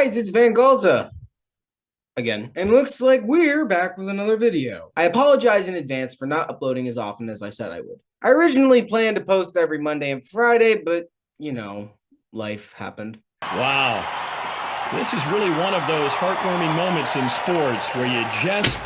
guys, it's Van Galta again, and looks like we're back with another video. I apologize in advance for not uploading as often as I said I would. I originally planned to post every Monday and Friday, but, life happened. Wow. This is really one of those heartwarming moments in sports where you just,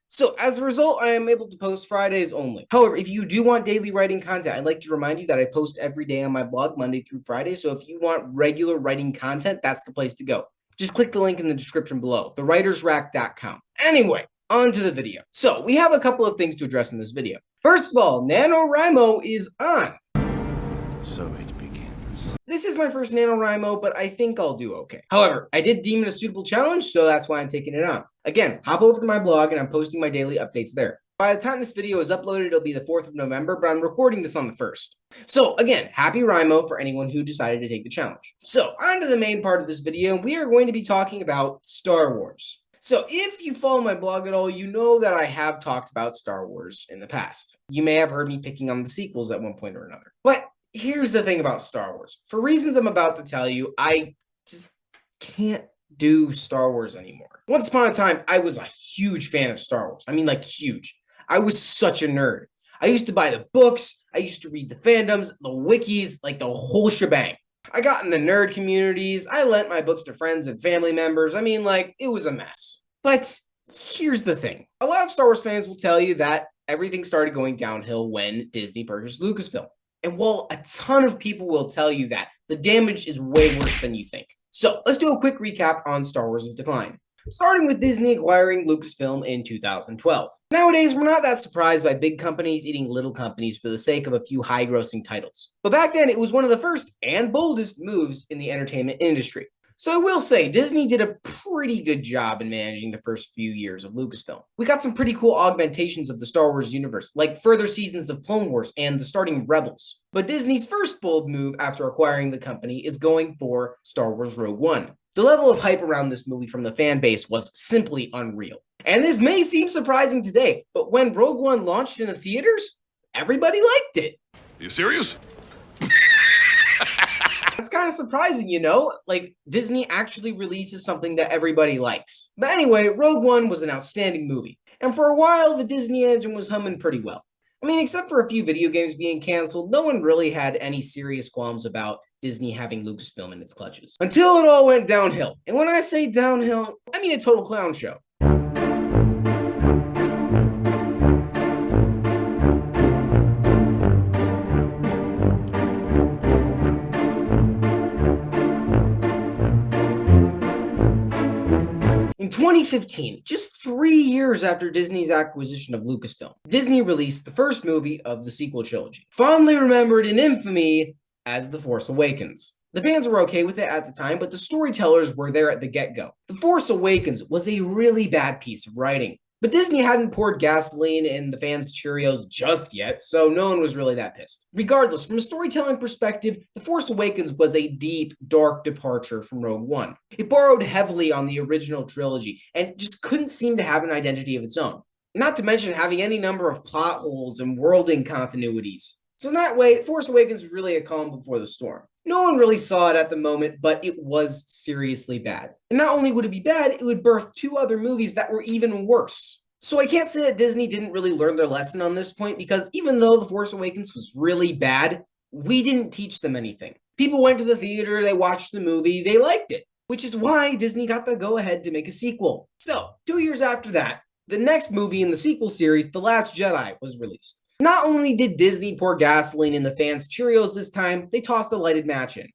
So as a result, I am able to post Fridays only. However, if you do want daily writing content, I'd like to remind you that I post every day on my blog, Monday through Friday. So if you want regular writing content, that's the place to go. Just click the link in the description below, thewritersrack.com. Anyway, on to the video. So we have a couple of things to address in this video. First of all, NaNoWriMo is on. So it begins. This is my first NaNoWriMo, but I think I'll do okay. However, I did deem it a suitable challenge, so that's why I'm taking it on. Again, hop over to my blog and I'm posting my daily updates there. By the time this video is uploaded, it'll be the 4th of November, but I'm recording this on the 1st. So again, happy Rimo for anyone who decided to take the challenge. So on to the main part of this video, we are going to be talking about Star Wars. So if you follow my blog at all, you know that I have talked about Star Wars in the past. You may have heard me picking on the sequels at one point or another. But here's the thing about Star Wars. For reasons I'm about to tell you, I just can't do Star Wars anymore. Once upon a time, I was a huge fan of Star Wars. I mean, like, huge. I was such a nerd. I used to buy the books, I used to read the fandoms, the wikis, like the whole shebang. I got in the nerd communities, I lent my books to friends and family members. I mean, like, it was a mess. But here's the thing. A lot of Star Wars fans will tell you that everything started going downhill when Disney purchased Lucasfilm. And while a ton of people will tell you that, the damage is way worse than you think. So let's do a quick recap on Star Wars' decline. Starting with Disney acquiring Lucasfilm in 2012. Nowadays, we're not that surprised by big companies eating little companies for the sake of a few high-grossing titles. But back then, it was one of the first and boldest moves in the entertainment industry. So I will say, Disney did a pretty good job in managing the first few years of Lucasfilm. We got some pretty cool augmentations of the Star Wars universe, like further seasons of Clone Wars and the starting Rebels. But Disney's first bold move after acquiring the company is going for Star Wars Rogue One. The level of hype around this movie from the fan base was simply unreal. And this may seem surprising today, but when Rogue One launched in the theaters, everybody liked it. Are you serious? It's kind of surprising, you know? Like, Disney actually releases something that everybody likes. But anyway, Rogue One was an outstanding movie. And for a while, the Disney engine was humming pretty well. I mean, except for a few video games being canceled, no one really had any serious qualms about Disney having Lucasfilm in its clutches. Until it all went downhill. And when I say downhill, I mean a total clown show. In 2015, just 3 years after Disney's acquisition of Lucasfilm, Disney released the first movie of the sequel trilogy, fondly remembered in infamy as The Force Awakens. The fans were okay with it at the time, but the storytellers were there at the get-go. The Force Awakens was a really bad piece of writing. But Disney hadn't poured gasoline in the fans' Cheerios just yet, so no one was really that pissed. Regardless, from a storytelling perspective, The Force Awakens was a deep, dark departure from Rogue One. It borrowed heavily on the original trilogy, and just couldn't seem to have an identity of its own. Not to mention having any number of plot holes and worlding continuities. So in that way, Force Awakens was really a calm before the storm. No one really saw it at the moment, but it was seriously bad. And not only would it be bad, it would birth 2 other movies that were even worse. So I can't say that Disney didn't really learn their lesson on this point, because even though The Force Awakens was really bad, we didn't teach them anything. People went to the theater, they watched the movie, they liked it, which is why Disney got the go-ahead to make a sequel. So, 2 years after that, the next movie in the sequel series, The Last Jedi, was released. Not only did Disney pour gasoline in the fans' Cheerios this time, they tossed a lighted match in.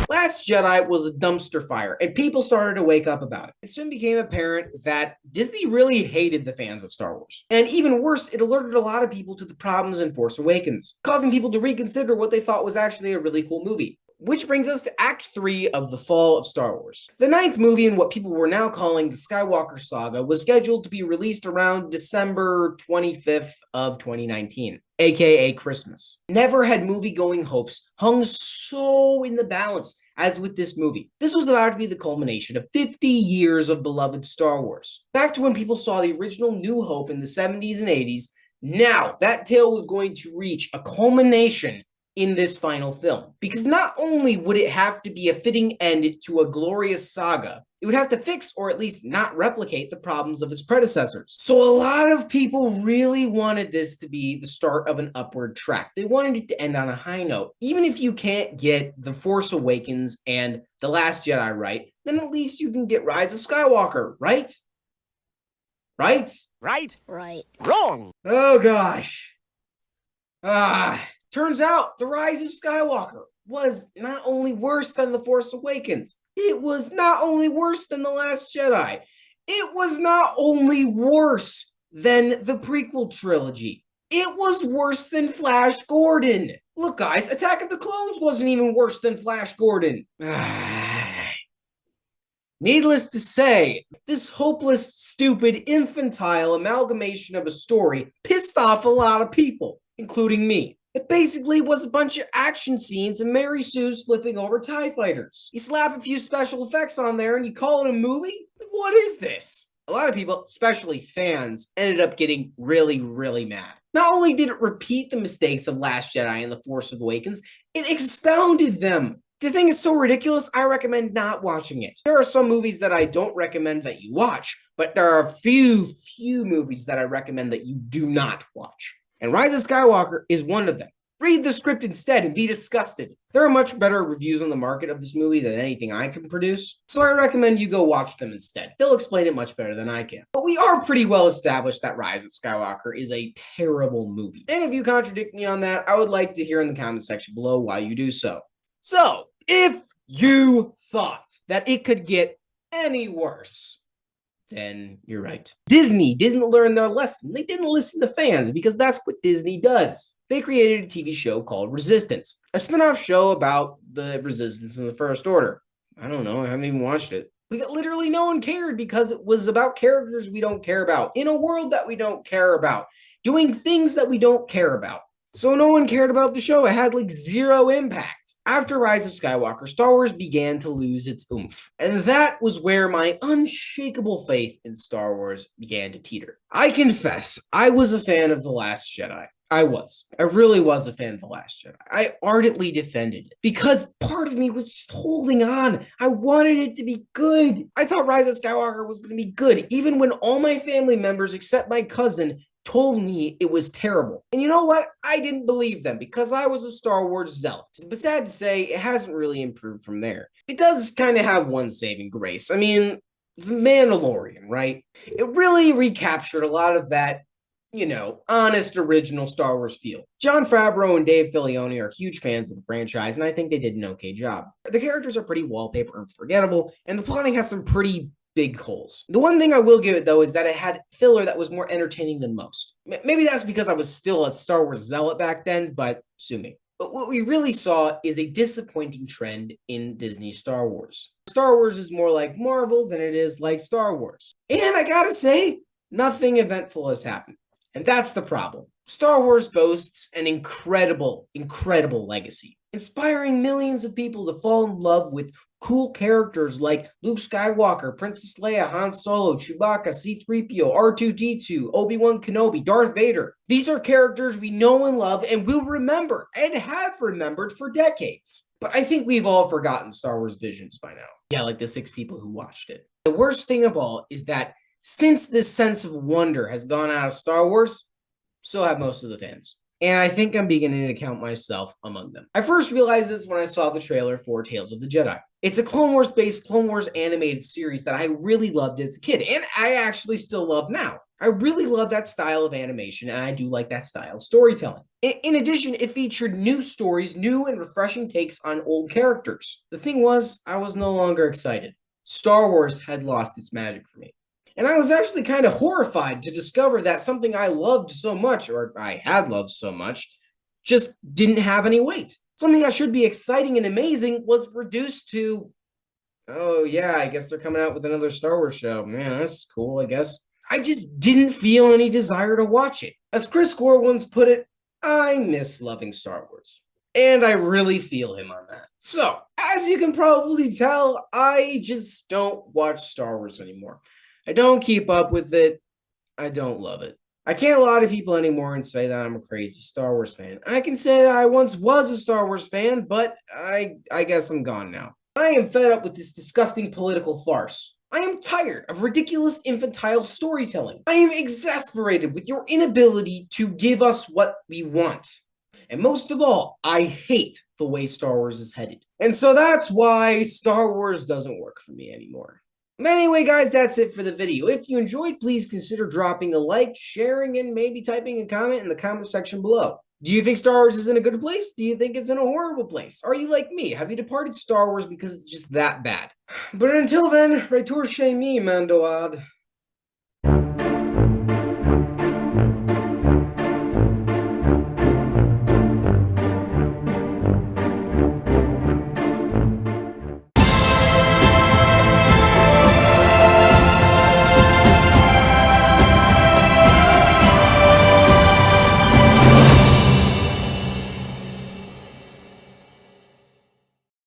Last Jedi was a dumpster fire, and people started to wake up about it. It soon became apparent that Disney really hated the fans of Star Wars. And even worse, it alerted a lot of people to the problems in Force Awakens, causing people to reconsider what they thought was actually a really cool movie. Which brings us to Act 3 of The Fall of Star Wars. The 9th movie in what people were now calling the Skywalker Saga was scheduled to be released around December 25th of 2019, aka Christmas. Never had movie-going hopes hung so in the balance as with this movie. This was about to be the culmination of 50 years of beloved Star Wars. Back to when people saw the original New Hope in the 70s and 80s, now that tale was going to reach a culmination in this final film. Because not only would it have to be a fitting end to a glorious saga, it would have to fix or at least not replicate the problems of its predecessors. So a lot of people really wanted this to be the start of an upward track. They wanted it to end on a high note. Even if you can't get The Force Awakens and The Last Jedi right, then at least you can get Rise of Skywalker, right? Right? Right? Right. Wrong! Oh gosh. Turns out The Rise of Skywalker was not only worse than The Force Awakens, it was not only worse than The Last Jedi, it was not only worse than the prequel trilogy, it was worse than Flash Gordon. Look guys, Attack of the Clones wasn't even worse than Flash Gordon. Needless to say, this hopeless, stupid, infantile amalgamation of a story pissed off a lot of people, including me. It basically was a bunch of action scenes and Mary Sue's flipping over TIE fighters. You slap a few special effects on there and you call it a movie? What is this? A lot of people, especially fans, ended up getting really, really mad. Not only did it repeat the mistakes of Last Jedi and The Force Awakens, it expounded them. The thing is so ridiculous, I recommend not watching it. There are some movies that I don't recommend that you watch, but there are a few movies that I recommend that you do not watch. And Rise of Skywalker is one of them. Read the script instead and be disgusted. There are much better reviews on the market of this movie than anything I can produce, so I recommend you go watch them instead. They'll explain it much better than I can. But we are pretty well established that Rise of Skywalker is a terrible movie. And if you contradict me on that, I would like to hear in the comment section below why you do so. So, if you thought that it could get any worse, then you're right. Disney didn't learn their lesson. They didn't listen to fans because that's what Disney does. They created a TV show called Resistance, a spin-off show about the resistance in the First Order. I don't know, I haven't even watched it. Literally no one cared because it was about characters we don't care about, in a world that we don't care about, doing things that we don't care about. So no one cared about the show. It had like zero impact. After Rise of Skywalker, Star Wars began to lose its oomph. And that was where my unshakable faith in Star Wars began to teeter. I confess, I was a fan of The Last Jedi. I really was a fan of The Last Jedi. I ardently defended it because part of me was just holding on. I wanted it to be good. I thought Rise of Skywalker was going to be good, even when all my family members except my cousin told me it was terrible. And you know what? I didn't believe them because I was a Star Wars zealot. But sad to say, it hasn't really improved from there. It does kind of have one saving grace. I mean, The Mandalorian, right? It really recaptured a lot of that, honest original Star Wars feel. Jon Favreau and Dave Filoni are huge fans of the franchise, and I think they did an okay job. The characters are pretty wallpaper and forgettable, and the plotting has some pretty big holes. The one thing I will give it, though, is that it had filler that was more entertaining than most. Maybe that's because I was still a Star Wars zealot back then, but sue me. But what we really saw is a disappointing trend in Disney Star Wars. Star Wars is more like Marvel than it is like Star Wars. And I gotta say, nothing eventful has happened. And that's the problem. Star Wars boasts an incredible legacy, inspiring millions of people to fall in love with cool characters like Luke Skywalker, Princess Leia, Han Solo, Chewbacca, C-3PO, R2-D2, Obi-Wan Kenobi, Darth Vader. These are characters we know and love and will remember and have remembered for decades. But I think we've all forgotten Star Wars Visions by now. Yeah, like the 6 people who watched it. The worst thing of all is that since this sense of wonder has gone out of Star Wars, so have most of the fans. And I think I'm beginning to count myself among them. I first realized this when I saw the trailer for Tales of the Jedi. It's a Clone Wars-based Clone Wars animated series that I really loved as a kid, and I actually still love now. I really love that style of animation, and I do like that style of storytelling. In addition, it featured new stories, new and refreshing takes on old characters. The thing was, I was no longer excited. Star Wars had lost its magic for me. And I was actually kind of horrified to discover that something I loved so much, or I had loved so much, just didn't have any weight. Something that should be exciting and amazing was reduced to, oh yeah, I guess they're coming out with another Star Wars show. Man, that's cool, I guess. I just didn't feel any desire to watch it. As Chris Gore once put it, I miss loving Star Wars. And I really feel him on that. So, as you can probably tell, I just don't watch Star Wars anymore. I don't keep up with it. I don't love it. I can't lie to people anymore and say that I'm a crazy Star Wars fan. I can say I once was a Star Wars fan, but I guess I'm gone now. I am fed up with this disgusting political farce. I am tired of ridiculous infantile storytelling. I am exasperated with your inability to give us what we want. And most of all, I hate the way Star Wars is headed. And so that's why Star Wars doesn't work for me anymore. But anyway, guys, that's it for the video. If you enjoyed, please consider dropping a like, sharing, and maybe typing a comment in the comment section below. Do you think Star Wars is in a good place? Do you think it's in a horrible place? Are you like me? Have you departed Star Wars because it's just that bad? But until then, retourchez mi, Mandoad.